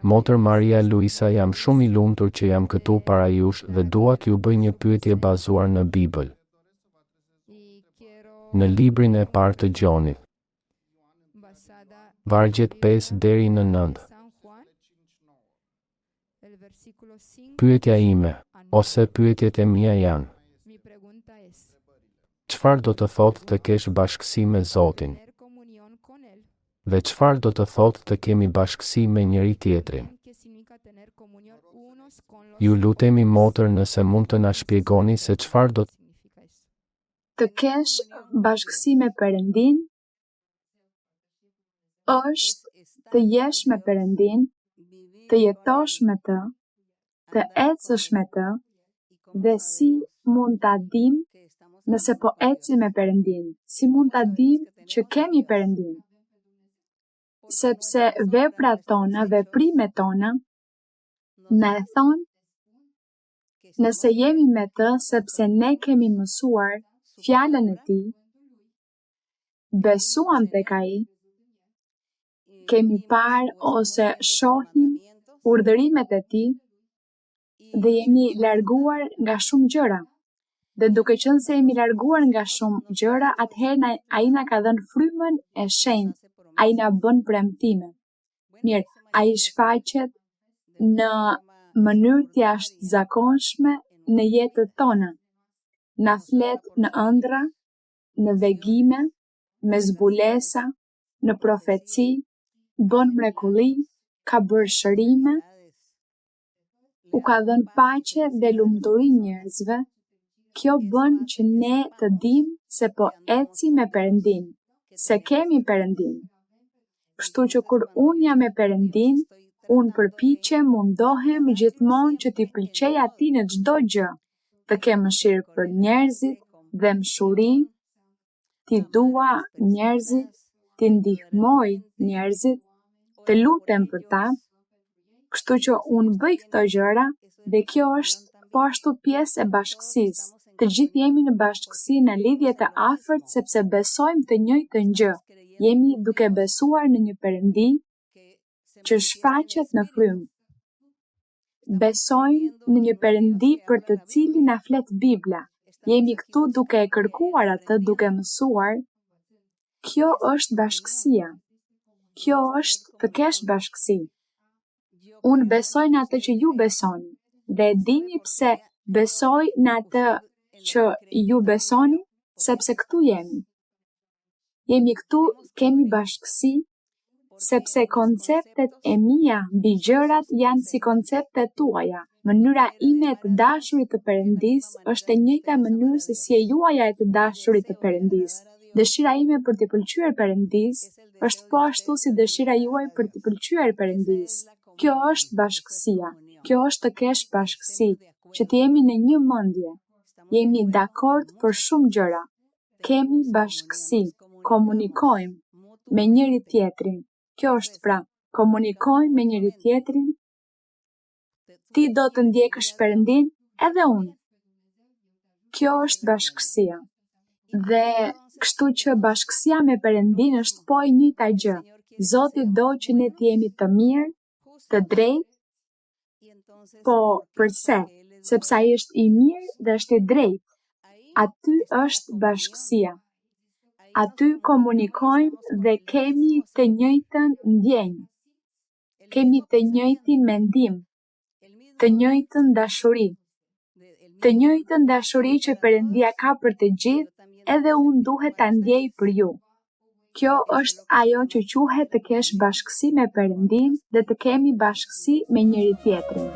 Motër Maria Luisa, jam shumë i lumtur që jam këtu para jush dhe dua t'ju bëj një pyetje bazuar në Bibël. Në librin e parë të Gjonit, vargjet 5 deri në 9. Pyetja ime, ose pyetjet e mia janë: çfarë do të thotë të kesh bashkësi me Zotin? Dhe çfarë do të thotë të kemi bashkësi me njëri tjetrin? Ju lutemi motër, nëse mund të na shpjegoni se çfarë do të kesh bashkësi me Perëndin është të jesh me Perëndin, të jetosh me të, të ecësh me të, dhe si mund ta dim nëse po eci me Perëndin, si mund ta dim që kemi Perëndin. Sepse veprat tona, veprimet tona, na e thonë nëse jemi me të, sepse ne kemi mësuar fjalën e tij, besuam tek ai, kemi parë ose shohim urdhërimet e tij dhe jemi larguar nga shumë gjëra. Dhe duke qenë se jemi larguar nga shumë gjëra, atëherë ai na ka dhënë frymën e shenjtë, ai na bën premtime. Mirë, ai shfaqet në mënyrë të jashtëzakonshme në jetët tona. Na flet në ëndra, në vegime, me zbulesa, në profeci, bën mrekulli, ka bërë shërime, u ka dhënë paqe dhe lumturi njerëzve. Kjo bën që ne të dim se po eci me Perëndin, se kemi Perëndin. Kështu që kur unë jam me Perëndin, unë përpiqem, mundohem gjithmonë që t'i pëlqej atij në çdo gjë, të kem mëshirë për njerëzit dhe mshuri, t'i dua njerëzit, t'i ndihmoj njerëzit, të lutem për ta. Kështu që unë bëj këto gjëra dhe kjo është po ashtu pjesë e bashkësisë. Të gjithë jemi në bashkësi, në lidhje të afërt, sepse besojmë të njëjtën gjë. Jemi duke besuar në një Perëndi që shfaqet në frymë. Besojmë në një Perëndi për të cilin na flet Bibla. Jemi këtu duke e kërkuar atë, duke mësuar. Kjo është bashkësia. Kjo është të kesh bashkësi. Unë besoj në atë që ju besoni, dhe dini pse besoj në atë që ju besoni, sepse këtu jemi. Jemi këtu, kemi bashkësi, sepse konceptet e mia mbi gjërat janë si konceptet tuaja. Mënyra ime e të dashurit të Perëndis është e njëjta mënyrë se si e juaja e të dashurit të Perëndis. Dëshira ime për t'i pëlqyer Perëndis është po ashtu si dëshira juaj për t'i pëlqyer Perëndis. Kjo është bashkësia. Kjo është të kesh bashkësi, që të jemi në një mendje. Jemi dakord për shumë gjëra. Kemi bashkësi, komunikojmë me njëri tjetrin. Kjo është pra, komunikojmë me njëri tjetrin. Ti do të ndjekësh Perëndin, edhe unë. Kjo është bashkësia. Dhe kështu që bashkësia me Perëndin është po e njëjta gjë. Zoti do që ne të jemi të mirë, të drejtë. Po, përse? Sepse ai është i mirë dhe është i drejtë. Aty është bashkësia. Aty komunikojmë dhe kemi të njëjtën ndjenjë. Kemi të njëjtin mendim, të njëjtën dashuri. Të njëjtën dashuri që Perëndia ka për të gjithë, edhe unë duhet ta ndjej për ju. Kjo është ajo që quhet të kesh bashkësi me Perëndin dhe të kemi bashkësi me njëri tjetrin.